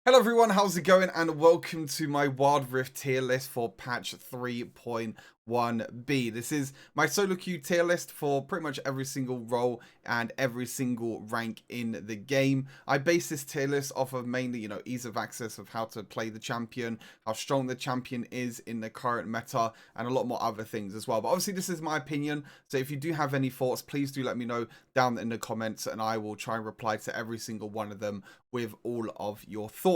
Hello everyone, how's it going? And welcome to my Wild Rift tier list for patch 3.1b. This is my solo queue tier list for pretty much every single role and every single rank in the game. I base this tier list off of mainly, ease of access of how to play the champion, how strong the champion is in the current meta, and a lot more other things as well. But obviously this is my opinion, so if you do have any thoughts, please do let me know down in the comments and I will try and reply to every single one of them with all of your thoughts.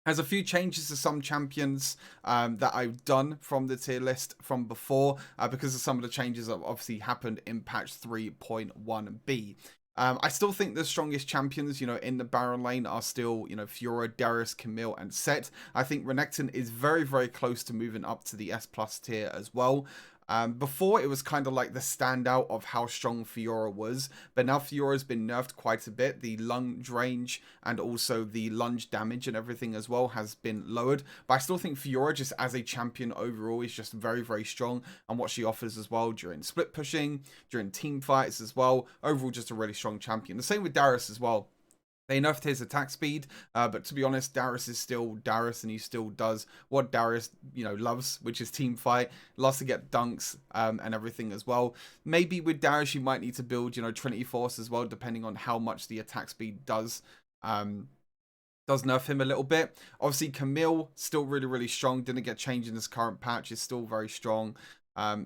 There's a few changes to some champions that I've done from the tier list from before because of some of the changes that obviously happened in patch 3.1b. I still think the strongest champions, in the Baron lane are still, Fiora, Darius, Camille, and Set. I think Renekton is very, very close to moving up to the S plus tier as well. Before it was kind of like the standout of how strong Fiora was, but now Fiora's been nerfed quite a bit. The lunge range and also the lunge damage and everything as well has been lowered, but I still think Fiora just as a champion overall is just very, very strong, and what she offers as well during split pushing, during team fights as well, overall just a really strong champion. The same with Darius as well. They nerfed his attack speed, but to be honest, Darius is still Darius, and he still does what Darius, loves, which is team fight. Loves to get dunks and everything as well. Maybe with Darius, you might need to build, Trinity Force as well, depending on how much the attack speed does nerf him a little bit. Obviously, Camille still really, really strong. Didn't get changed in this current patch. Is still very strong.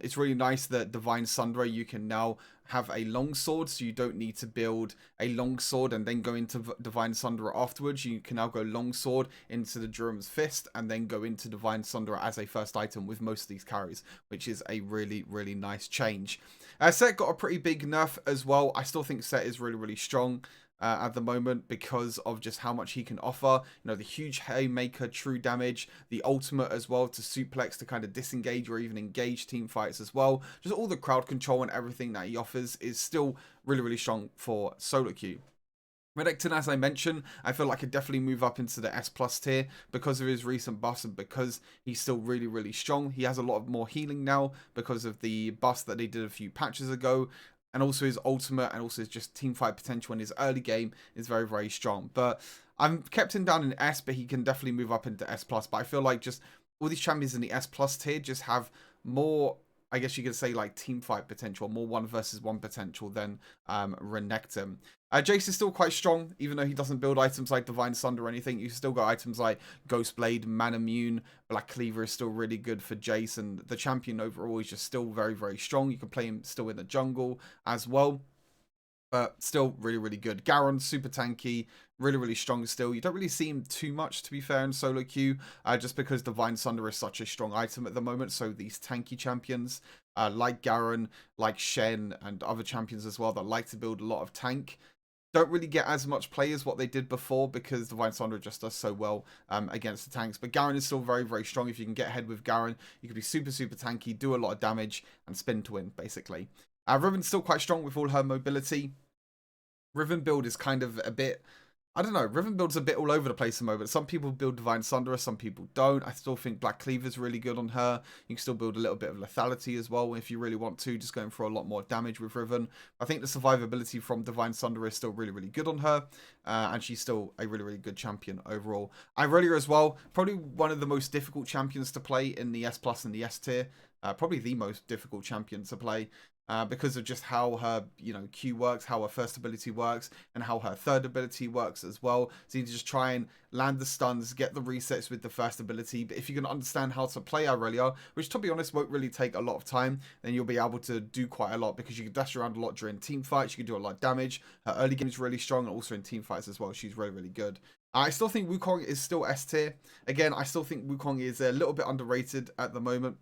It's really nice that Divine Sundra, you can now have a long sword, so you don't need to build a long sword and then go into Divine Sundra afterwards. You can now go long sword into the Durham's Fist and then go into Divine Sundra as a first item with most of these carries, which is a really, really nice change. Set got a pretty big nerf as well. I still think Set is really, really strong at the moment because of just how much he can offer. The huge haymaker, true damage, the ultimate as well to suplex to kind of disengage or even engage team fights as well. Just all the crowd control and everything that he offers is still really, really strong for solo queue. Renekton, as I mentioned, I feel like I could definitely move up into the S plus tier because of his recent buffs and because he's still really, really strong. He has a lot of more healing now because of the buffs that they did a few patches ago. And also his ultimate and also his just team fight potential in his early game is very, very strong. But I've kept him down in S, but he can definitely move up into S+. But I feel like just all these champions in the S+ tier just have more, I guess you could say, like team fight potential, more 1v1 potential than Renekton. Jace is still quite strong, even though he doesn't build items like Divine Sunder or anything. You've still got items like Ghost Blade, Man Immune, Black Cleaver is still really good for Jace, and the champion overall is just still very, very strong. You can play him still in the jungle as well, but still really, really good. Garen, super tanky, really, really strong still. You don't really see him too much, to be fair, in solo queue, just because Divine Sunder is such a strong item at the moment. So these tanky champions, like Garen, like Shen, and other champions as well that like to build a lot of tank, don't really get as much play as what they did before because Divine Sunder just does so well against the tanks. But Garen is still very, very strong. If you can get ahead with Garen, you can be super, super tanky, do a lot of damage, and spin to win, basically. Riven's still quite strong with all her mobility. Riven build is kind of a bit, I don't know, Riven build's a bit all over the place at the moment. Some people build Divine Sunderer, some people don't. I still think Black Cleaver's really good on her. You can still build a little bit of lethality as well if you really want to, just going for a lot more damage with Riven. I think the survivability from Divine Sunderer is still really, really good on her, and she's still a really, really good champion overall. Irelia as well, probably one of the most difficult champions to play in the S plus and the S tier. Probably the most difficult champion to play. Because of just how her, Q works, how her first ability works, and how her third ability works as well. So you need to just try and land the stuns, get the resets with the first ability. But if you can understand how to play Irelia, which to be honest won't really take a lot of time, then you'll be able to do quite a lot because you can dash around a lot during team fights. You can do a lot of damage. Her early game is really strong, and also in team fights as well. She's really, really good. I still think Wukong is still S tier. Again, I still think Wukong is a little bit underrated at the moment.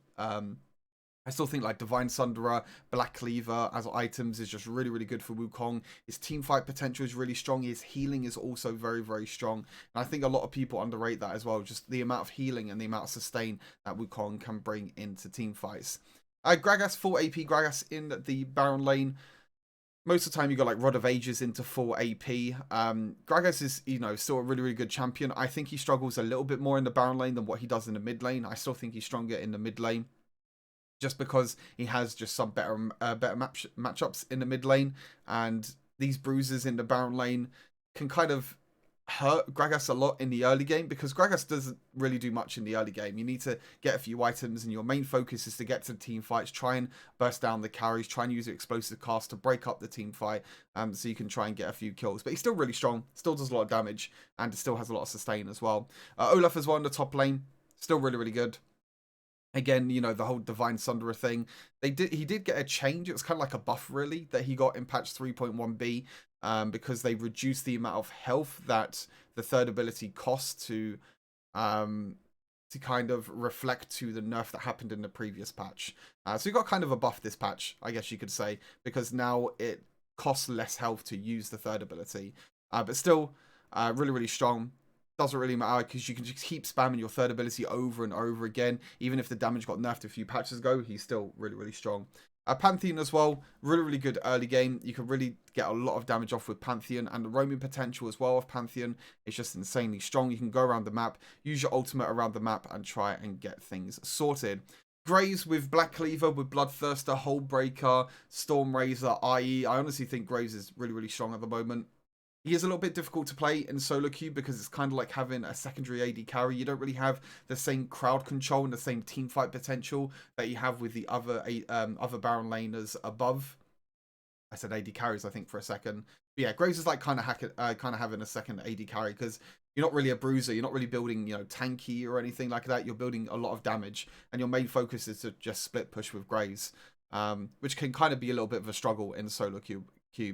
I still think like Divine Sunderer, Black Cleaver as items is just really, really good for Wukong. His team fight potential is really strong. His healing is also very, very strong. And I think a lot of people underrate that as well. Just the amount of healing and the amount of sustain that Wukong can bring into team fights. Gragas, full AP Gragas in the Baron lane. Most of the time you got like Rod of Ages into full AP. Gragas is, still a really, really good champion. I think he struggles a little bit more in the Baron lane than what he does in the mid lane. I still think he's stronger in the mid lane, just because he has just some better matchups in the mid lane, and these bruises in the Baron lane can kind of hurt Gragas a lot in the early game, because Gragas doesn't really do much in the early game. You need to get a few items, and your main focus is to get to the team fights, try and burst down the carries, try and use your explosive cast to break up the team fight, so you can try and get a few kills. But he's still really strong, still does a lot of damage, and still has a lot of sustain as well. Olaf as well in the top lane, still really, really good. Again, you know, the whole Divine Sunderer thing. He did get a change. It was kind of like a buff, really, that he got in patch 3.1b, because they reduced the amount of health that the third ability costs to kind of reflect to the nerf that happened in the previous patch. So you got kind of a buff this patch, I guess you could say, because now it costs less health to use the third ability. But still, really, really strong. Doesn't really matter, because you can just keep spamming your third ability over and over again. Even if the damage got nerfed a few patches ago, he's still really, really strong. Pantheon as well, really, really good early game. You can really get a lot of damage off with Pantheon, and the roaming potential as well of Pantheon is just insanely strong. You can go around the map, use your ultimate around the map, and try and get things sorted. Graves with Black Cleaver, with Bloodthirster, Hullbreaker, Stormrazor, IE. I honestly think Graves is really, really strong at the moment. He is a little bit difficult to play in solo queue, because it's kind of like having a secondary AD carry. You don't really have the same crowd control and the same team fight potential that you have with the other Baron laners above. I said AD carries, I think, for a second. But yeah, Graves is like kind of having a second AD carry, because you're not really a bruiser. You're not really building, you know, tanky or anything like that. You're building a lot of damage, and your main focus is to just split push with Graves, which can kind of be a little bit of a struggle in solo queue.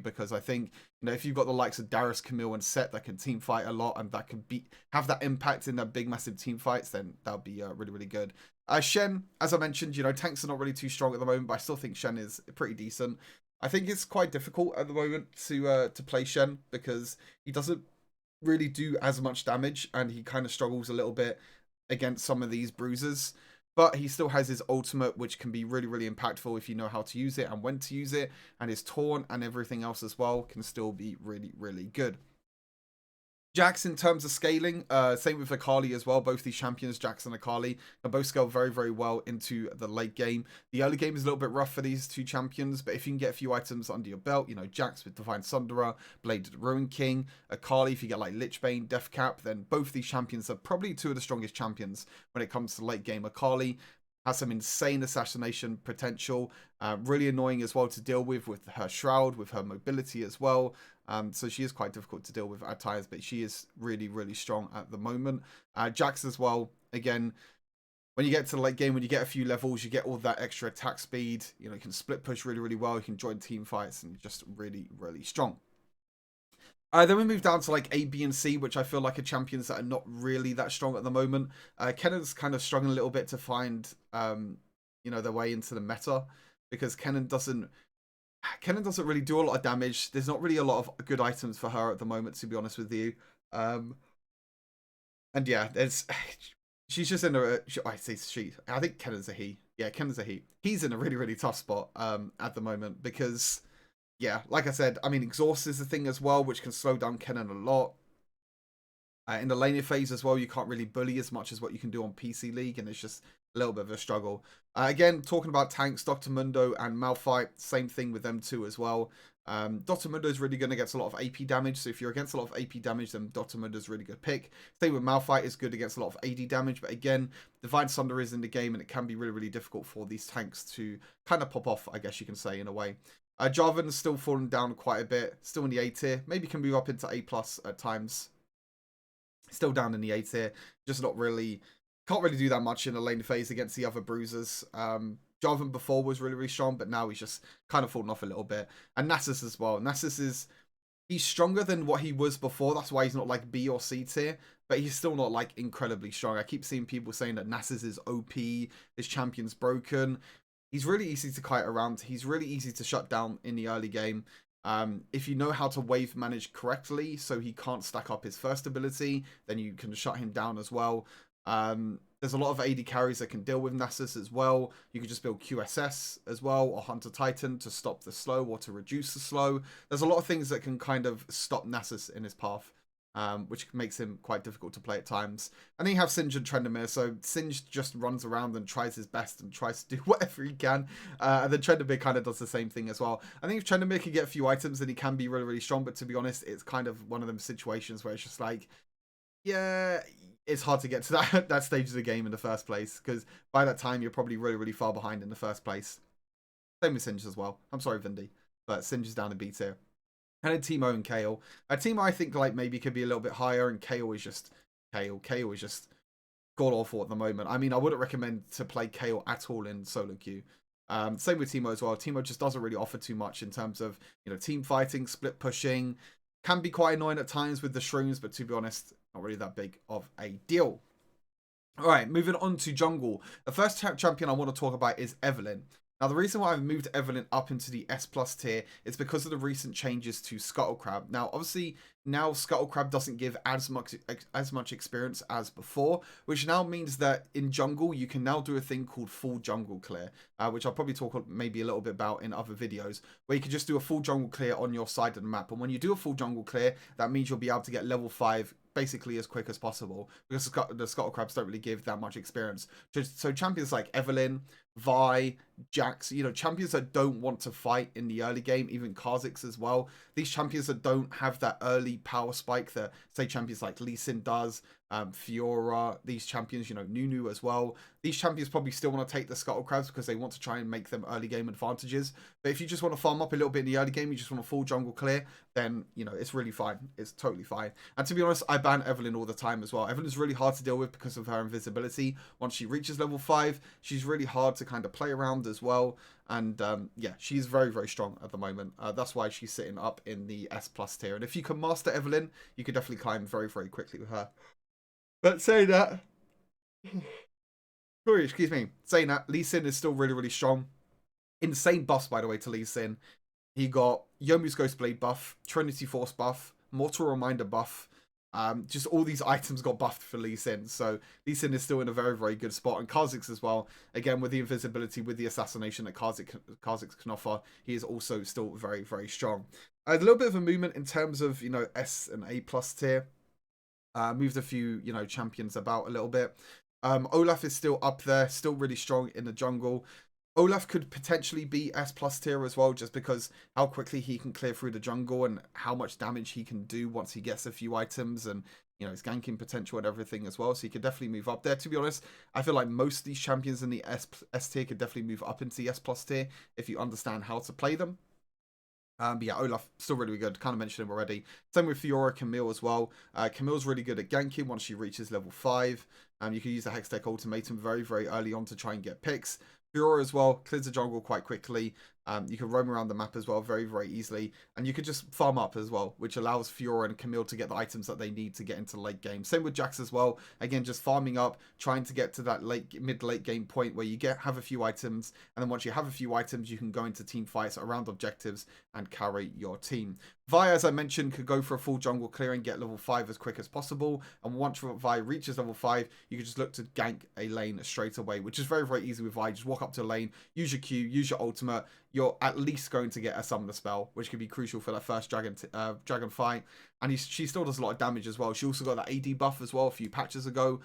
Because I think, you know, if you've got the likes of Darius, Camille, and Set that can team fight a lot, and that can have that impact in their big massive team fights, then that'll be really, really good. Shen, as I mentioned, you know, tanks are not really too strong at the moment, but I still think Shen is pretty decent. I think it's quite difficult at the moment to play Shen, because he doesn't really do as much damage, and he kind of struggles a little bit against some of these bruisers. But he still has his ultimate, which can be really, really impactful if you know how to use it and when to use it. And his taunt and everything else as well can still be really, really good. Jax, in terms of scaling, same with Akali as well. Both these champions, Jax and Akali, can both scale very, very well into the late game. The early game is a little bit rough for these two champions, but if you can get a few items under your belt, you know, Jax with Divine Sunderer, Blade of the Ruin King, Akali, if you get like Lichbane, Deathcap, then both these champions are probably two of the strongest champions when it comes to late game. Akali has some insane assassination potential, really annoying as well to deal with her shroud, with her mobility as well. So she is quite difficult to deal with at times, but she is really, really strong at the moment. Jax as well, again, when you get to the late game, when you get a few levels, you get all that extra attack speed. You know, you can split push really, really well. You can join team fights, and just really, really strong. Then we move down to like A, B, and C, which I feel like are champions that are not really that strong at the moment. Kennen's kind of struggling a little bit to find, you know, their way into the meta, because Kennen doesn't really do a lot of damage. There's not really a lot of good items for her at the moment, to be honest with you. And yeah, she's just in I say she. I think Kennen's a he. Yeah, Kennen's a he. He's in a really, really tough spot at the moment, because yeah, like I said, I mean, exhaust is the thing as well, which can slow down Kennen a lot. In the laning phase as well, you can't really bully as much as what you can do on PC League, and it's just a little bit of a struggle. Again, talking about tanks, Dr. Mundo and Malphite, same thing with them too as well. Dr. Mundo is really going to get a lot of AP damage, so if you're against a lot of AP damage, then Dr. Mundo is a really good pick. Same with Malphite, is good against a lot of AD damage, but again, Divine Sunder is in the game, and it can be really, really difficult for these tanks to kind of pop off, I guess you can say, in a way. Jarvan is still falling down quite a bit, still in the A tier, maybe can move up into A+ at times. Still down in the A tier, just not really, can't really do that much in the lane phase against the other bruisers. Jarvan before was really, really strong, but now he's just kind of fallen off a little bit. And Nasus as well. Nasus he's stronger than what he was before. That's why he's not like B or C tier, but he's still not like incredibly strong. I keep seeing people saying that Nasus is OP, his champion's broken. He's really easy to kite around. He's really easy to shut down in the early game. If you know how to wave manage correctly, so he can't stack up his first ability, then you can shut him down as well. There's a lot of AD carries that can deal with Nasus as well. You can just build QSS as well, or Hunter Titan to stop the slow or to reduce the slow. There's a lot of things that can kind of stop Nasus in his path. which makes him quite difficult to play at times. And then you have Singe and Trendemir. So Singe just runs around and tries his best and tries to do whatever he can. And then Trendemir kind of does the same thing as well. I think if Trendemir can get a few items, then he can be really, really strong. But to be honest, it's kind of one of them situations where it's just like, yeah, it's hard to get to that stage of the game in the first place. Because by that time, you're probably really, really far behind in the first place. Same with Singe as well. I'm sorry, Vindy. But Singe is down in B tier. And then Teemo and Kale. Teemo, I think, like, maybe could be a little bit higher, and Kale is just Kale. Kale is just god awful at the moment. I mean, I wouldn't recommend to play Kale at all in solo queue. Same with Teemo as well. Teemo just doesn't really offer too much in terms of, you know, team fighting, split pushing. Can be quite annoying at times with the shrooms, but to be honest, not really that big of a deal. All right, moving on to jungle. The first champion I want to talk about is Evelynn. Now, the reason why I've moved Evelynn up into the S+ tier is because of the recent changes to Scuttlecrab. Now, obviously, now Scuttlecrab doesn't give as much experience as before, which now means that in jungle, you can now do a thing called full jungle clear, which I'll probably talk maybe a little bit about in other videos, where you can just do a full jungle clear on your side of the map. And when you do a full jungle clear, that means you'll be able to get level 5 basically as quick as possible, because the Scuttlecrabs don't really give that much experience. So champions like Evelynn, Vi, Jax, you know, champions that don't want to fight in the early game, even Kha'Zix as well. These champions that don't have that early power spike that, say, champions like Lee Sin does, Fiora, these champions, you know, Nunu as well. These champions probably still want to take the Scuttlecrabs because they want to try and make them early game advantages. But if you just want to farm up a little bit in the early game, you just want a full jungle clear, then, you know, it's really fine. It's totally fine. And to be honest, I ban Evelynn all the time as well. Evelynn's really hard to deal with because of her invisibility. Once she reaches level 5, she's really hard to kind of play around as well. And yeah, she's very, very strong at the moment. That's why she's sitting up in the S+ tier. And if you can master Evelynn, you could definitely climb very, very quickly with her. But saying that, sorry, excuse me, saying that, Lee Sin is still really, really strong. Insane buffs, by the way, to Lee Sin. He got Yomu's Ghostblade buff, Trinity Force buff, Mortal Reminder buff. Just all these items got buffed for Lee Sin. So Lee Sin is still in a very, very good spot. And Kha'Zix as well. Again, with the invisibility, with the assassination that Kha'Zix can offer, he is also still very, very strong. A little bit of a movement in terms of, you know, S and A+ tier. Moved a few, you know, champions about a little bit. Olaf is still up there, still really strong in the jungle. Olaf could potentially be S+ tier as well, just because how quickly he can clear through the jungle and how much damage he can do once he gets a few items, and, you know, his ganking potential and everything as well. So he could definitely move up there. To be honest, I feel like most of these champions in the S tier could definitely move up into the S+ tier if you understand how to play them. But yeah, Olaf, still really good. Kind of mentioned him already. Same with Fiora, Camille as well. Camille's really good at ganking once she reaches level 5. You can use the Hextech Ultimatum very, very early on to try and get picks. Fiora as well, clears the jungle quite quickly. You can roam around the map as well very, very easily. And you can just farm up as well, which allows Fiora and Camille to get the items that they need to get into late game. Same with Jax as well. Again, just farming up, trying to get to that mid-late game point where you have a few items. And then once you have a few items, you can go into team fights around objectives and carry your team. Vi, as I mentioned, could go for a full jungle clear and get level 5 as quick as possible. And once Vi reaches level 5, you can just look to gank a lane straight away, which is very, very easy with Vi. Just walk up to a lane, use your Q, use your ultimate. You're at least going to get a summoner spell, which could be crucial for that first dragon fight. And she still does a lot of damage as well. She also got that AD buff as well a few patches ago,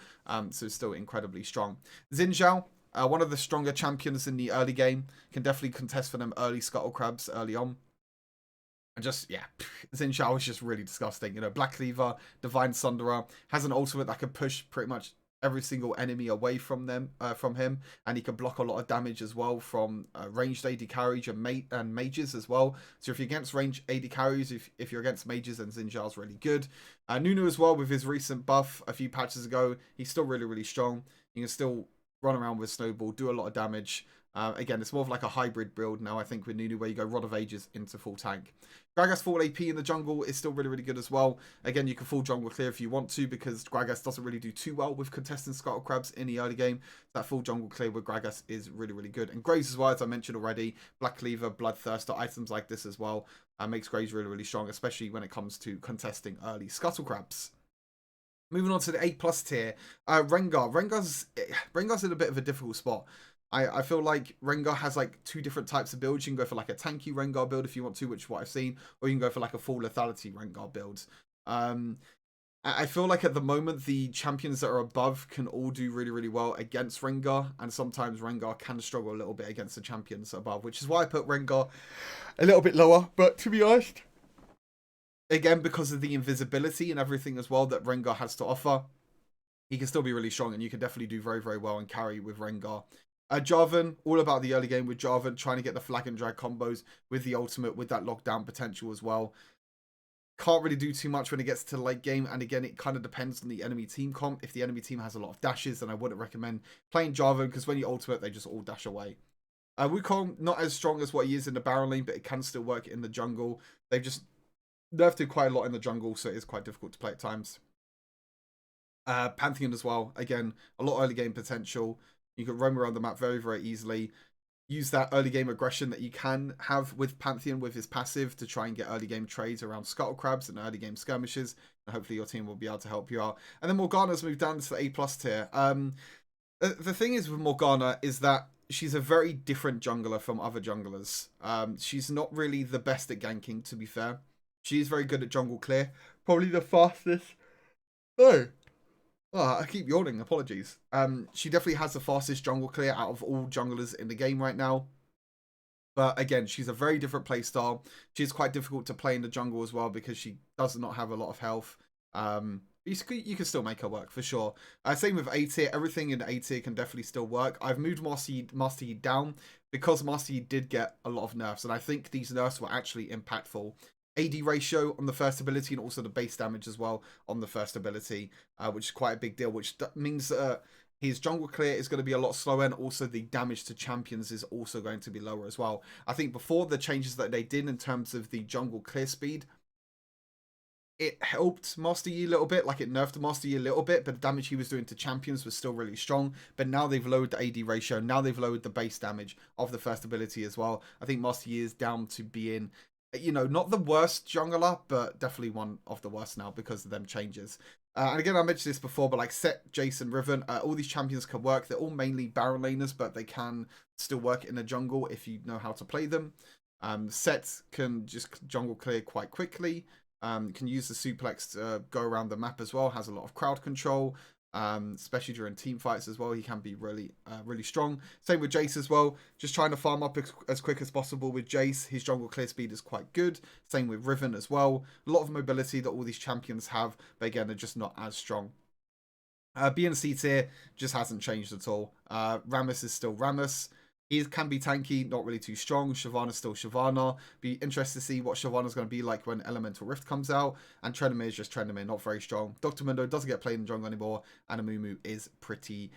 so still incredibly strong. Xin Zhao, one of the stronger champions in the early game, can definitely contest for them early Scuttlecrabs early on. And just, yeah, Xin Zhao is just really disgusting. You know, Black Cleaver, Divine Sunderer, has an ultimate that can push pretty much every single enemy away from him, and he can block a lot of damage as well from ranged AD carries and mages as well. So if you're against ranged AD carries, if you're against mages, then Xin Zhao's really good. Nunu as well, with his recent buff a few patches ago, he's still really, really strong. You can still run around with Snowball, do a lot of damage. Again, it's more of like a hybrid build now, I think, with Nunu, where you go Rod of Ages into full tank. Gragas full AP in the jungle is still really, really good as well. Again, you can full jungle clear if you want to, because Gragas doesn't really do too well with contesting Scuttlecrabs in the early game. That full jungle clear with Gragas is really, really good. And Graves as well, as I mentioned already, Black Cleaver, Bloodthirster, items like this as well, makes Graves really, really strong, especially when it comes to contesting early Scuttlecrabs. Moving on to the A+ tier, Rengar. Rengar's in a bit of a difficult spot. I feel like Rengar has like two different types of builds. You can go for like a tanky Rengar build if you want to, which is what I've seen, or you can go for like a full lethality Rengar build. I feel like at the moment, the champions that are above can all do really, really well against Rengar. And sometimes Rengar can struggle a little bit against the champions above, which is why I put Rengar a little bit lower. But to be honest, again, because of the invisibility and everything as well that Rengar has to offer, he can still be really strong, and you can definitely do very, very well and carry with Rengar. Jarvan, all about the early game with Jarvan, trying to get the flag and drag combos with the ultimate, with that lockdown potential as well. Can't really do too much when it gets to the late game, and again, it kind of depends on the enemy team comp. If the enemy team has a lot of dashes, then I wouldn't recommend playing Jarvan, because when you ultimate, they just all dash away. Wukong, not as strong as what he is in the Baron lane, but it can still work in the jungle. They've just nerfed him quite a lot in the jungle, so it is quite difficult to play at times. Pantheon as well. Again, a lot of early game potential. You can roam around the map very, very easily. Use that early game aggression that you can have with Pantheon with his passive to try and get early game trades around Scuttle Crabs and early game skirmishes. And hopefully your team will be able to help you out. And then Morgana's moved down to the A+ tier. The thing is with Morgana is that she's a very different jungler from other junglers. She's not really the best at ganking, to be fair. She's very good at jungle clear. Probably the fastest. Oh, I keep yawning. Apologies. She definitely has the fastest jungle clear out of all junglers in the game right now. But again, she's a very different playstyle. She's quite difficult to play in the jungle as well because she does not have a lot of health. You can still make her work for sure. Same with A tier. Everything in A tier can definitely still work. I've moved Master Yi down because Master Yi did get a lot of nerfs, and I think these nerfs were actually impactful. AD ratio on the first ability and also the base damage as well on the first ability, which is quite a big deal, which means that his jungle clear is going to be a lot slower, and also the damage to champions is also going to be lower as well. I think before the changes that they did in terms of the jungle clear speed, it helped Master Yi a little bit, like it nerfed Master Yi a little bit, but the damage he was doing to champions was still really strong. But now they've lowered the AD ratio, now they've lowered the base damage of the first ability as well. I think Master Yi is down to being, you know, not the worst jungler, but definitely one of the worst now because of them changes. And again, I mentioned this before, but like Set, Jason, Riven, all these champions can work. They're all mainly Baron laners, but they can still work in the jungle if you know how to play them. Set can just jungle clear quite quickly. Can use the suplex to go around the map as well. Has a lot of crowd control. Especially during team fights as well, he can be really strong. Same with Jace as well, just trying to farm up as quick as possible with Jace. His jungle clear speed is quite good. Same with Riven as well, a lot of mobility that all these champions have, but again, they're just not as strong. B and C tier just hasn't changed at all. Rammus is still Rammus. He can be tanky, not really too strong. Shyvana's still Shyvana. Be interested to see what Shyvana's going to be like when Elemental Rift comes out. And Tryndamere is just Tryndamere, not very strong. Dr. Mundo doesn't get played in jungle anymore. And Amumu is pretty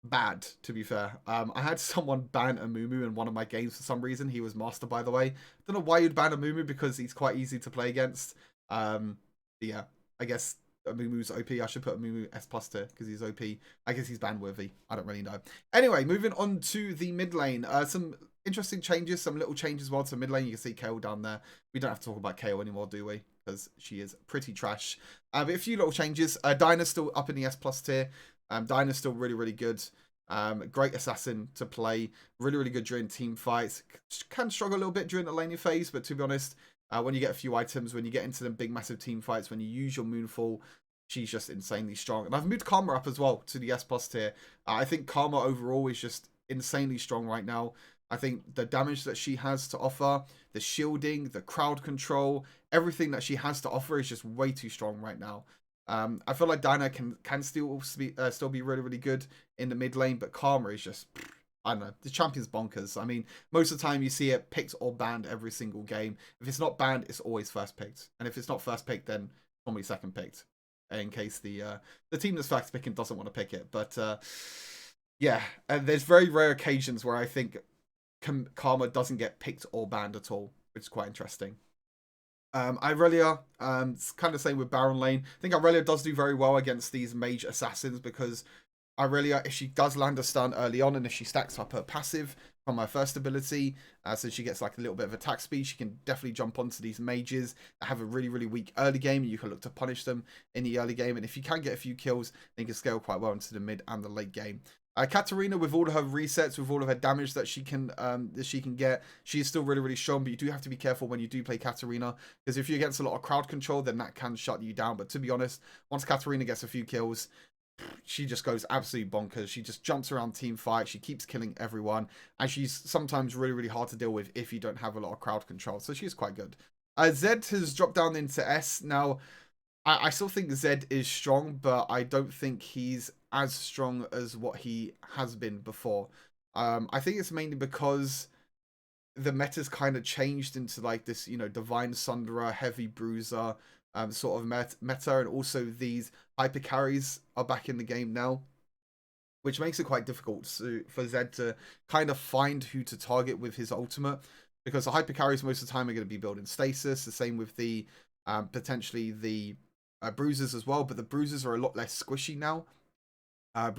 bad, to be fair. I had someone ban Amumu in one of my games for some reason. He was Master, by the way. Don't know why you'd ban Amumu, because he's quite easy to play against. Yeah, I guess Amumu's OP. I should put Amumu S+ tier because he's OP. I guess he's ban worthy. I don't really know. Anyway, moving on to the mid lane. Some interesting changes, some little changes well to mid lane. You can see KO down there. We don't have to talk about KO anymore, do we? Because she is pretty trash. But a few little changes. Dyna's still up in the S+ tier. Dyna's still really good. Great assassin to play. Really good during team fights. Can struggle a little bit during the laning phase, but to be honest, when you get a few items, when you get into the big massive team fights, when you use your Moonfall, she's just insanely strong. And I've moved Karma up as well to the S+ tier. I think Karma overall is just insanely strong right now. I think the damage that she has to offer, the shielding, the crowd control, everything that she has to offer is just way too strong right now. I feel like Dyna can still be really good in the mid lane, but Karma is just, I don't know, the champion's bonkers. I mean, most of the time you see it picked or banned every single game. If it's not banned, it's always first picked. And if it's not first picked, then normally second picked. In case the team that's first picking doesn't want to pick it. But yeah, and there's very rare occasions where I think Karma doesn't get picked or banned at all, which is quite interesting. Irelia, it's kind of the same with Baron lane. I think Irelia does do very well against these mage assassins because Irelia, if she does land a stun early on and if she stacks up her passive from her first ability, so she gets like a little bit of attack speed, she can definitely jump onto these mages that have a really weak early game. You can look to punish them in the early game, and if you can get a few kills, then you can scale quite well into the mid and the late game. Katarina, with all of her resets, with all of her damage that she can get, she is still really, really strong. But you do have to be careful when you do play Katarina, because if you're against a lot of crowd control, then that can shut you down. But to be honest, once Katarina gets a few kills, she just goes absolutely bonkers. She just jumps around team fight. She keeps killing everyone, and she's sometimes really, really hard to deal with if you don't have a lot of crowd control. So she's quite good. Zed has dropped down into S now. I still think Zed is strong, but I don't think he's as strong as what he has been before. I think it's mainly because the meta's kind of changed into like this, you know, Divine Sunderer, Heavy Bruiser sort of meta, and also these hyper carries are back in the game now, which makes it quite difficult for Zed to kind of find who to target with his ultimate, because the hyper carries most of the time are going to be building stasis. The same with the potentially the bruisers as well, but the bruisers are a lot less squishy now. The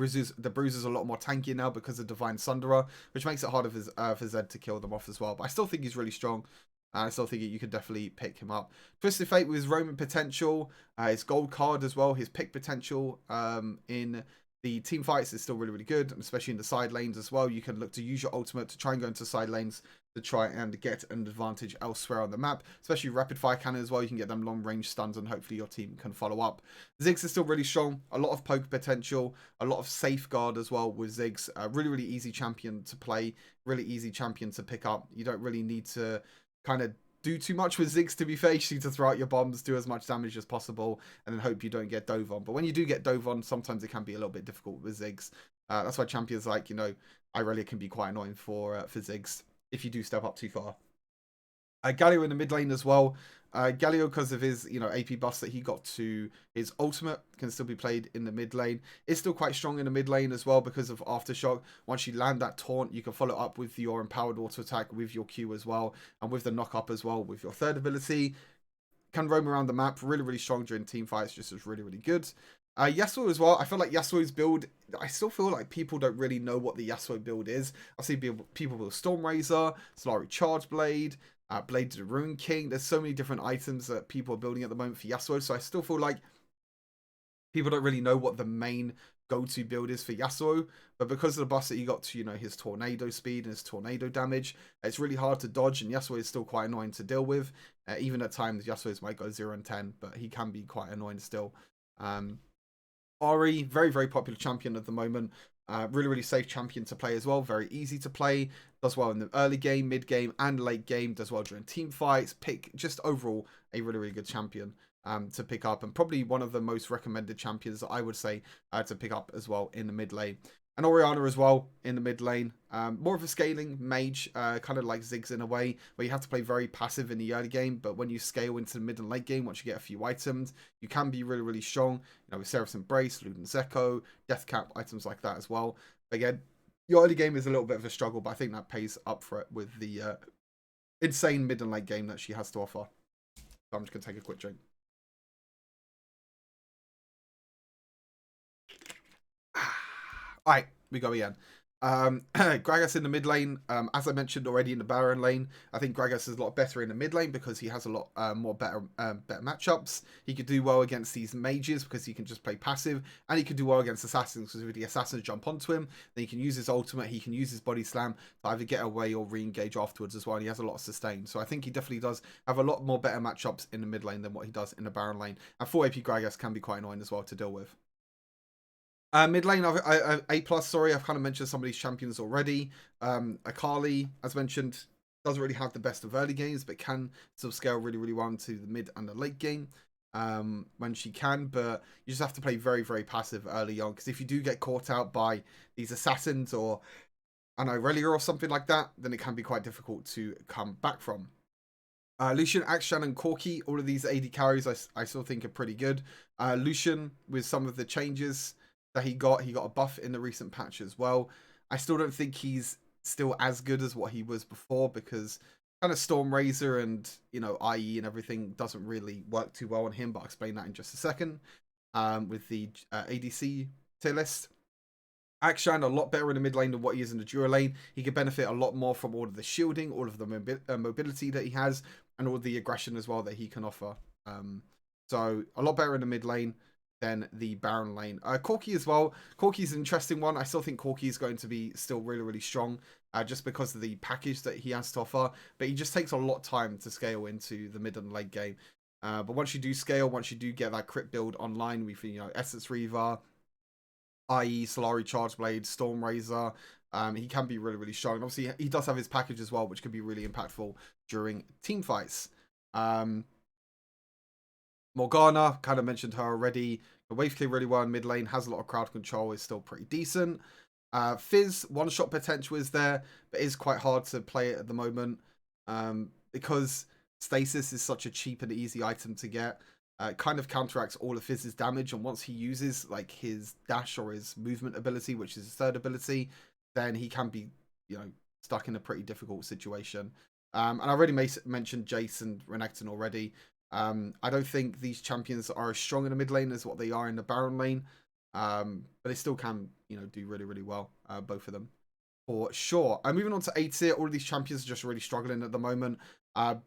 bruisers are a lot more tanky now because of Divine Sunderer, which makes it harder for Zed to kill them off as well. But I still think he's really strong. I still think you could definitely pick him up. Twisted Fate with his Roman potential, his gold card as well, his pick potential in the team fights is still really, really good, and especially in the side lanes as well. You can look to use your ultimate to try and go into side lanes to try and get an advantage elsewhere on the map, especially rapid fire cannon as well. You can get them long range stuns, and hopefully your team can follow up. Ziggs is still really strong, a lot of poke potential, a lot of safeguard as well with Ziggs. Really, really easy champion to play, really easy champion to pick up. You don't really need to kind of do too much with Ziggs, to be fair. You just need to throw out your bombs, do as much damage as possible, and then hope you don't get dove on. But when you do get dove on, sometimes it can be a little bit difficult with Ziggs. That's why champions like, you know, Irelia can be quite annoying for Ziggs if you do step up too far. Galio in the mid lane as well. Galio, because of his, you know, AP buffs that he got to his ultimate, can still be played in the mid lane. It's still quite strong in the mid lane as well because of Aftershock. Once you land that taunt, you can follow up with your empowered auto attack with your Q as well, and with the knock up as well with your third ability. Can roam around the map, really, really strong during team fights, just is really, really good. Yasuo as well. I feel like Yasuo's build, I still feel like people don't really know what the Yasuo build is. I see people build Stormrazor, Solari Charge Blade, Blade to the Rune King. There's so many different items that people are building at the moment for Yasuo, so I still feel like people don't really know what the main go-to build is for Yasuo, but because of the buffs that you got to, you know, his tornado speed and his tornado damage, it's really hard to dodge, and Yasuo is still quite annoying to deal with. Even at times, Yasuo's might go 0 and 10, but he can be quite annoying still. Ari, very, very popular champion at the moment. Really, really safe champion to play as well. Very easy to play. Does well in the early game, mid game, and late game. Does well during team fights. Just overall a really, really good champion to pick up, and probably one of the most recommended champions that I would say to pick up as well in the mid lane. And Orianna as well in the mid lane. More of a scaling mage, kind of like Ziggs in a way, where you have to play very passive in the early game, but when you scale into the mid and late game, once you get a few items, you can be really, really strong. You know, with Seraph's Embrace, Luden's Echo, Deathcap, items like that as well. But again, your early game is a little bit of a struggle, but I think that pays up for it with the insane mid and late game that she has to offer. So I'm just going to take a quick drink. Alright, we go again. Gragas in the mid lane, as I mentioned already in the Baron lane, I think Gragas is a lot better in the mid lane because he has a lot more better matchups. He could do well against these mages because he can just play passive, and he could do well against assassins because if the assassins jump onto him, then he can use his ultimate, he can use his body slam to either get away or re-engage afterwards as well, and he has a lot of sustain. So I think he definitely does have a lot more better matchups in the mid lane than what he does in the Baron lane, and 4 AP Gragas can be quite annoying as well to deal with. Mid lane, A+, sorry, I've kind of mentioned some of these champions already. Akali, as mentioned, doesn't really have the best of early games, but can still scale really, really well into the mid and the late game when she can. But you just have to play very, very passive early on, because if you do get caught out by these assassins or an Irelia or something like that, then it can be quite difficult to come back from. Lucian, Akshan, and Corki, all of these AD carries I still think are pretty good. Lucian, with some of the changes that he got a buff in the recent patch as well. I still don't think he's still as good as what he was before, because kind of Stormrazor and, you know, IE and everything doesn't really work too well on him, but I'll explain that in just a second. With the ADC tier list. Akshan a lot better in the mid lane than what he is in the dual lane. He could benefit a lot more from all of the shielding, all of the mobility that he has, and all the aggression as well that he can offer. So a lot better in the mid lane than the Baron lane. Corki as well. Corki's an interesting one. I still think Corki is going to be still really, really strong. Just because of the package that he has to offer. But he just takes a lot of time to scale into the mid and late game. But once you do scale, once you do get that crit build online with, Essence Reaver, i.e. Solari Chargeblade, Storm Razor, he can be really, really strong. And obviously, he does have his package as well, which can be really impactful during team fights. Morgana, kind of mentioned her already. The wave clear really well in mid lane, has a lot of crowd control, is still pretty decent. Fizz, one-shot potential is there, but is quite hard to play it at the moment because Stasis is such a cheap and easy item to get. It kind of counteracts all of Fizz's damage, and once he uses like his dash or his movement ability, which is his third ability, then he can be, stuck in a pretty difficult situation. And I already mentioned Jace and Renekton already. I don't think these champions are as strong in the mid lane as what they are in the Baron lane. But they still can, do really, really well, both of them, for sure. Moving on to A tier, all of these champions are just really struggling at the moment.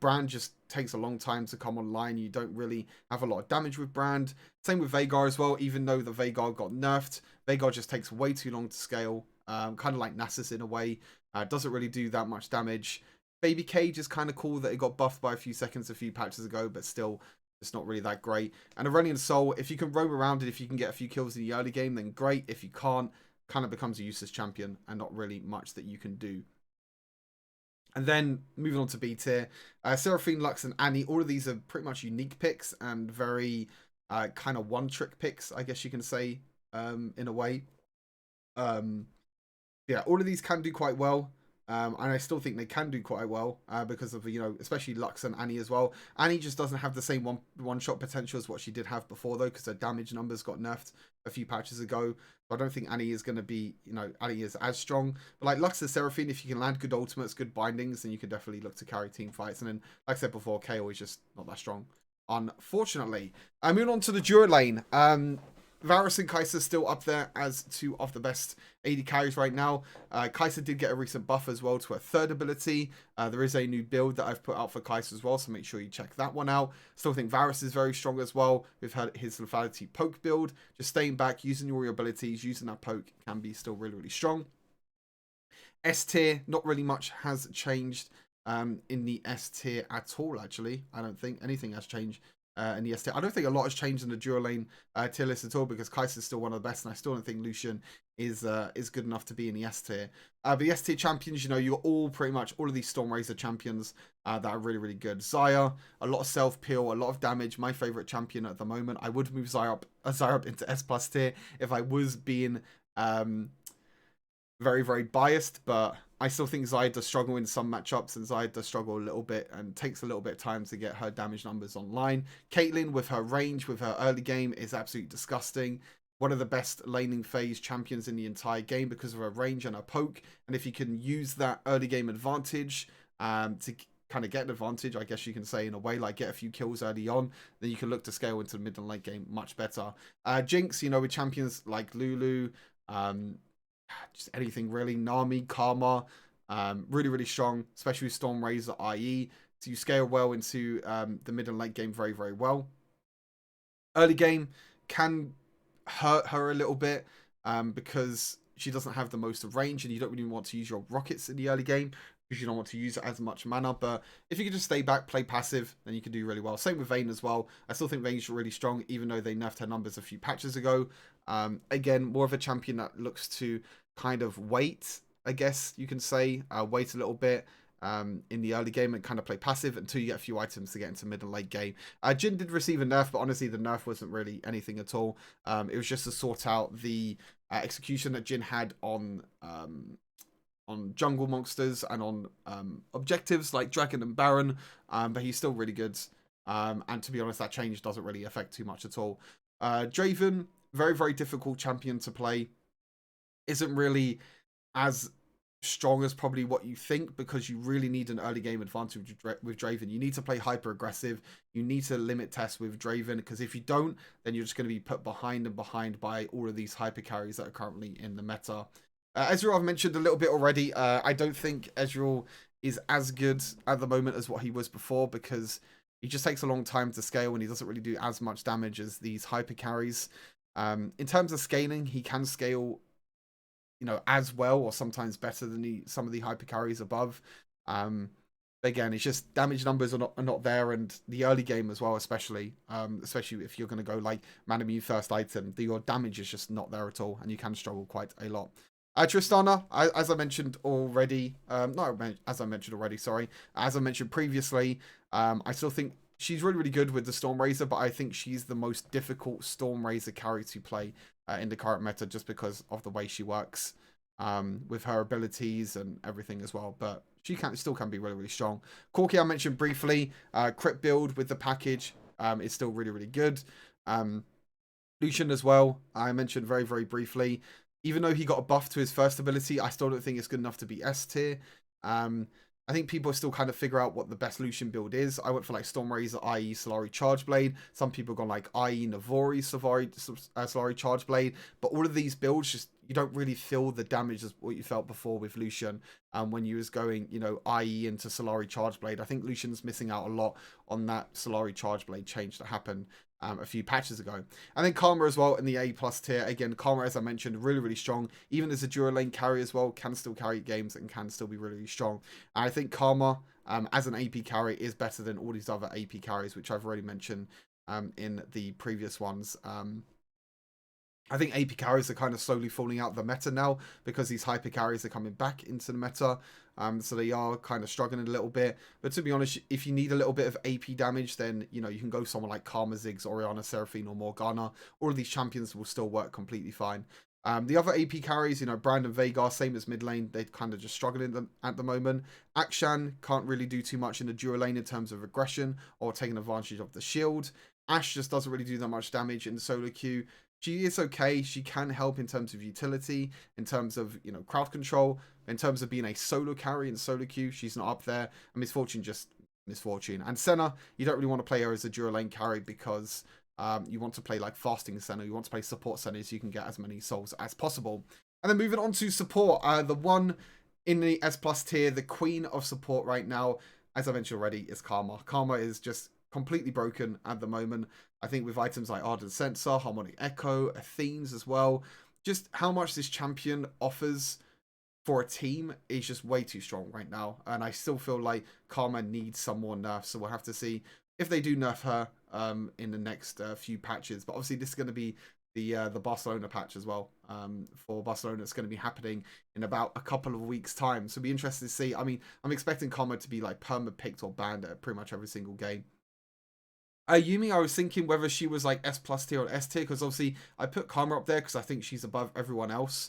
Brand just takes a long time to come online. You don't really have a lot of damage with Brand. Same with Veigar as well, even though the Veigar got nerfed. Veigar just takes way too long to scale, kind of like Nasus in a way. Doesn't really do that much damage. Baby Cage is kind of cool that it got buffed by a few seconds a few patches ago, but still, it's not really that great. And Aurelion Sol, if you can roam around it, if you can get a few kills in the early game, then great. If you can't, kind of becomes a useless champion and not really much that you can do. And then moving on to B tier, Seraphine, Lux, and Annie. All of these are pretty much unique picks and very kind of one-trick picks, I guess you can say, in a way. Yeah, all of these can do quite well. And I still think they can do quite well because of, especially Lux and Annie as well. Annie just doesn't have the same one-shot potential as what she did have before, though, because her damage numbers got nerfed a few patches ago. So I don't think Annie is going to be, Annie is as strong. But like Lux and Seraphine, if you can land good ultimates, good bindings, then you can definitely look to carry team fights. And then, like I said before, KO is just not that strong, unfortunately. Moving on to the duo lane. Varus and Kai'Sa still up there as two of the best AD carries right now. Kai'Sa did get a recent buff as well to her third ability. There is a new build that I've put out for Kai'Sa as well, so make sure you check that one out. Still think Varus is very strong as well. We've had his lethality poke build. Just staying back, using all your abilities, using that poke can be still really, really strong. S tier, not really much has changed in the S tier at all, actually. I don't think anything has changed. In the S tier. I don't think a lot has changed in the duo lane tier list at all because Kai'Sa is still one of the best, and I still don't think Lucian is good enough to be in the S tier. But the S tier champions, you're all pretty much all of these Storm Razor champions that are really, really good. Xayah, a lot of self peel, a lot of damage. My favorite champion at the moment. I would move Xayah up into S plus tier if I was being very, very biased, but I still think Xayah does struggle in some matchups, and Xayah does struggle a little bit and takes a little bit of time to get her damage numbers online. Caitlyn, with her range, with her early game, is absolutely disgusting. One of the best laning phase champions in the entire game because of her range and her poke. And if you can use that early game advantage to kind of get an advantage, I guess you can say, in a way, like get a few kills early on, then you can look to scale into the mid and late game much better. Jinx, with champions like Lulu, just anything really. Nami, Karma, really, really strong, especially with Storm Razor, IE. So you scale well into the mid and late game very, very well. Early game can hurt her a little bit because she doesn't have the most of range, and you don't really want to use your rockets in the early game because you don't want to use it as much mana. But if you can just stay back, play passive, then you can do really well. Same with Vayne as well. I still think Vayne's really strong, even though they nerfed her numbers a few patches ago. Again, more of a champion that looks to kind of wait, I guess you can say, wait a little bit in the early game and kind of play passive until you get a few items to get into mid and late game. Jhin did receive a nerf, but honestly, the nerf wasn't really anything at all. It was just to sort out the execution that Jhin had on jungle monsters and on objectives like Dragon and Baron, but he's still really good. And to be honest, that change doesn't really affect too much at all. Draven, very, very difficult champion to play. Isn't really as strong as probably what you think because you really need an early game advantage with Draven. You need to play hyper aggressive. You need to limit test with Draven because if you don't, then you're just going to be put behind and behind by all of these hyper carries that are currently in the meta. Ezreal, I've mentioned a little bit already. I don't think Ezreal is as good at the moment as what he was before because he just takes a long time to scale, and he doesn't really do as much damage as these hyper carries. In terms of scaling, he can scale, as well or sometimes better than some of the hyper carries above. But again, it's just damage numbers are not there, and the early game as well, especially if you're going to go like Manamune first item, your damage is just not there at all, and you can struggle quite a lot. Tristana, as I mentioned already, sorry, as I mentioned previously, I still think she's really, really good with the Stormrazor, but I think she's the most difficult Stormrazor carry to play in the current meta, just because of the way she works with her abilities and everything as well. But she still can be really, really strong. Corki, I mentioned briefly, crit build with the package is still really, really good. Lucian as well, I mentioned very, very briefly. Even though he got a buff to his first ability, I still don't think it's good enough to be S tier. I think people still kind of figure out what the best Lucian build is. I went for like Stormrazor, i.e. Solari Chargeblade. Some people have gone like i.e. Navori, Solari Chargeblade. But all of these builds, just you don't really feel the damage as what you felt before with Lucian when you was going, i.e. into Solari Chargeblade. I think Lucian's missing out a lot on that Solari Chargeblade change that happened a few patches ago. And then Karma as well in the A+ tier. Again, Karma, as I mentioned, really, really strong. Even as a dual lane carry as well, can still carry games and can still be really, really strong. And I think Karma, as an AP carry, is better than all these other AP carries, which I've already mentioned in the previous ones. I think AP carries are kind of slowly falling out of the meta now because these hyper carries are coming back into the meta. So they are kind of struggling a little bit. But to be honest, if you need a little bit of AP damage, then, you can go someone like Kha'Zix, Orianna, Seraphine, or Morgana. All of these champions will still work completely fine. The other AP carries, Brand and Veigar, same as mid lane, they're kind of just struggling at the moment. Akshan can't really do too much in the dual lane in terms of aggression or taking advantage of the shield. Ashe just doesn't really do that much damage in the solo queue. She is okay. She can help in terms of utility, in terms of, crowd control, in terms of being a solo carry in solo queue. She's not up there. And Misfortune just Misfortune. And Senna, you don't really want to play her as a dual lane carry because you want to play like fasting Senna. You want to play support Senna so you can get as many souls as possible. And then moving on to support, the one in the S+ tier, the queen of support right now, as I mentioned already, is Karma. Karma is just completely broken at the moment. I think with items like Ardent Sensor, Harmonic Echo, Athenes as well, just how much this champion offers for a team is just way too strong right now. And I still feel like Karma needs some more nerfs, so we'll have to see if they do nerf her in the next few patches. But obviously this is going to be the Barcelona patch as well. For Barcelona, it's going to be happening in about a couple of weeks' time. So it'll be interesting to see. I mean, I'm expecting Karma to be like perma-picked or banned at pretty much every single game. Yumi, I was thinking whether she was like S+ tier or S tier, because obviously I put Karma up there because I think she's above everyone else.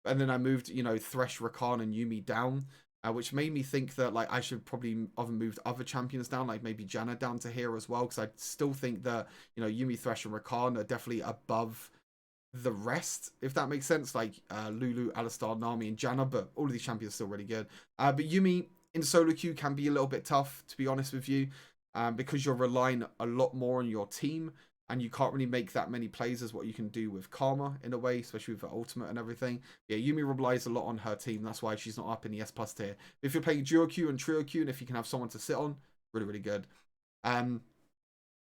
And then I moved, Thresh, Rakan, and Yumi down, which made me think that like I should probably have moved other champions down, like maybe Janna down to here as well, because I still think that, Yumi, Thresh, and Rakan are definitely above the rest, if that makes sense, like Lulu, Alistar, Nami, and Janna, but all of these champions are still really good. But Yumi in solo queue can be a little bit tough, to be honest with you. Because you're relying a lot more on your team and you can't really make that many plays as what you can do with Karma in a way, especially with the ultimate and everything. Yeah, Yumi relies a lot on her team. That's why she's not up in the S+ tier. If you're playing duo queue and trio queue, and if you can have someone to sit on, really, really good.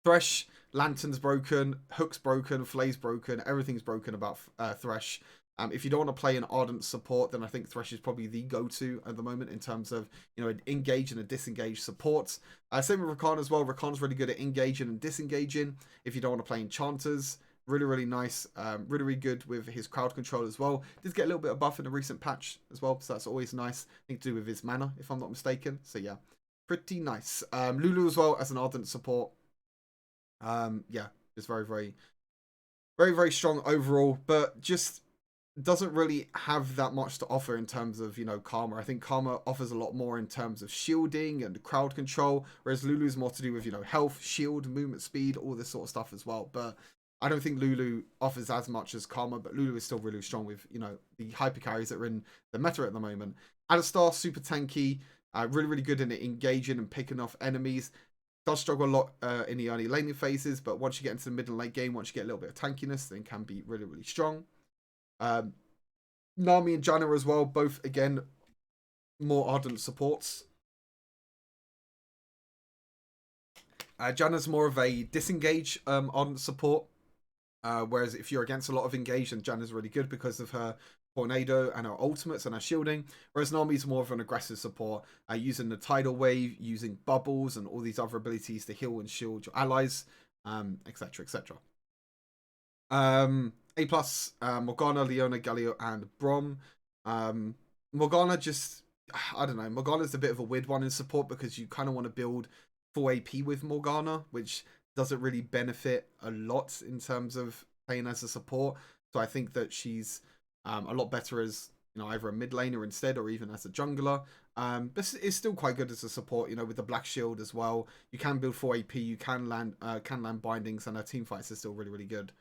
Thresh, Lantern's broken, Hook's broken, Flay's broken, everything's broken about Thresh. If you don't want to play an Ardent support, then I think Thresh is probably the go-to at the moment in terms of, an engage and a disengage support. Same with Rakan as well. Rakan's really good at engaging and disengaging. If you don't want to play enchanters, really, really nice. Really, really good with his crowd control as well. Did get a little bit of buff in a recent patch as well, so that's always nice. I think to do with his mana, if I'm not mistaken. So yeah, pretty nice. Lulu as well as an Ardent support. Yeah, just very, very, very, very strong overall, but just doesn't really have that much to offer in terms of, Karma. I think Karma offers a lot more in terms of shielding and crowd control, whereas Lulu's more to do with, health, shield, movement speed, all this sort of stuff as well. But I don't think Lulu offers as much as Karma, but Lulu is still really strong with, the hyper carries that are in the meta at the moment. Alistar, super tanky, really, really good in engaging and picking off enemies. Does struggle a lot in the early laning phases, but once you get into the mid and late game, once you get a little bit of tankiness, then can be really, really strong. Nami and Janna as well, both again more Ardent supports. Janna's more of a disengage on support. Whereas if you're against a lot of engage, then Janna's really good because of her tornado and her ultimates and her shielding. Whereas Nami's more of an aggressive support, using the tidal wave, using bubbles and all these other abilities to heal and shield your allies, etc. etc. A plus, Morgana, Leona, Galio, and Brom. Morgana just, I don't know, Morgana's a bit of a weird one in support because you kind of want to build full AP with Morgana, which doesn't really benefit a lot in terms of playing as a support. So I think that she's a lot better as, you know, either a mid laner instead or even as a jungler. But it's still quite good as a support, you know, with the Black Shield as well. You can build full AP, you can land bindings, and her team fights are still really, really good.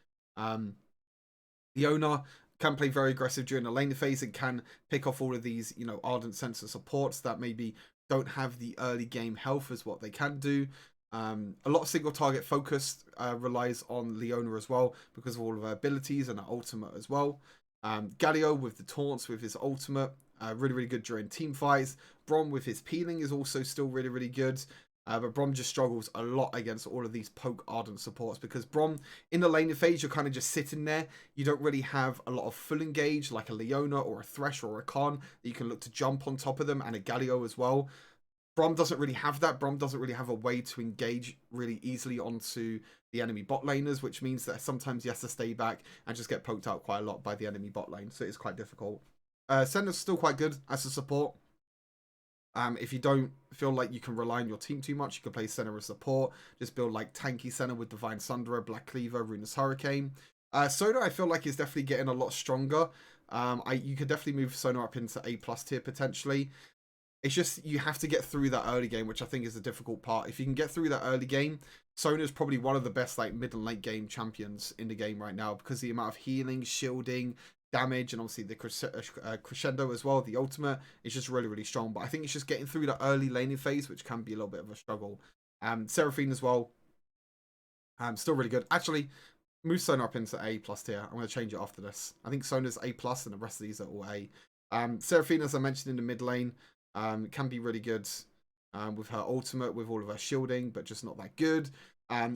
Leona can play very aggressive during the laning phase and can pick off all of these, you know, Ardent Sensor supports that maybe don't have the early game health as what they can do. A lot of single target focus relies on Leona as well because of all of her abilities and her ultimate as well. Galio with the taunts with his ultimate, really, really good during team fights. Brom with his peeling is also still really, really good. But Brom just struggles a lot against all of these poke Ardent supports because Brom, in the laning phase, you're kind of just sitting there. You don't really have a lot of full engage like a Leona or a Thresh or a Khan that you can look to jump on top of them, and a Galio as well. Brom doesn't really have that. Brom doesn't really have a way to engage really easily onto the enemy bot laners, which means that sometimes he has to stay back and just get poked out quite a lot by the enemy bot lane. So it's quite difficult. Senna's still quite good as a support. If you don't feel like you can rely on your team too much, you can play Senna as support. Just build like tanky Senna with Divine Sunderer, Black Cleaver, Runeless Hurricane. Soda, I feel like is definitely getting a lot stronger. You could definitely move Sona up into A+ tier potentially. It's just you have to get through that early game, which I think is the difficult part. If you can get through that early game, Sona is probably one of the best like mid and late game champions in the game right now because the amount of healing, shielding, damage, and obviously the crescendo as well, the ultimate is just really, really strong. But I think it's just getting through the early laning phase, which can be a little bit of a struggle. Seraphine as well, still really good. Actually, move Sona up into A+ tier. I'm going to change it after this. I think Sona's A+, and the rest of these are all A. Seraphine, as I mentioned in the mid lane, can be really good with her ultimate, with all of her shielding, but just not that good.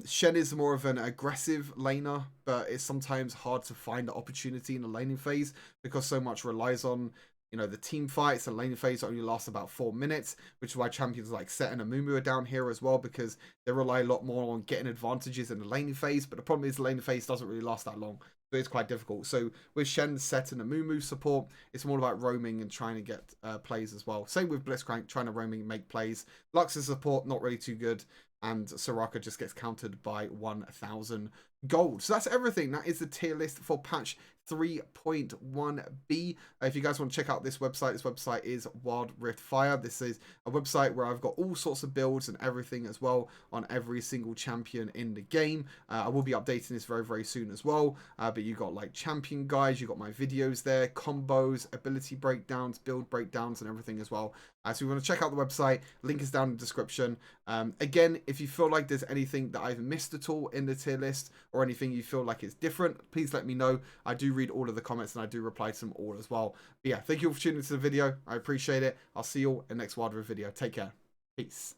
Shen is more of an aggressive laner, but it's sometimes hard to find the opportunity in the laning phase because so much relies on, you know, the team fights. And laning phase only lasts about 4 minutes, which is why champions like Set and Amumu are down here as well because they rely a lot more on getting advantages in the laning phase. But the problem is the laning phase doesn't really last that long. So it's quite difficult. So with Shen, Set, and Amumu support, it's more about roaming and trying to get plays as well. Same with Blitzcrank, trying to roaming and make plays. Lux's support, not really too good. And Soraka just gets countered by 1,000 gold. So that's everything. That is the tier list for patch 3.1b. If you guys want to check out this website is Wild Rift Fire. This is a website where I've got all sorts of builds and everything as well on every single champion in the game. I will be updating this very, very soon as well. But you got like champion guides, you got my videos there, combos, ability breakdowns, build breakdowns, and everything as well. So if you want to check out the website, link is down in the description. Again, if you feel like there's anything that I've missed at all in the tier list or anything you feel like is different, please let me know. I do read all of the comments and I do reply to them all as well. But yeah, thank you all for tuning into the video. I appreciate it. I'll see you all in the next Wild Rift video. Take care. Peace.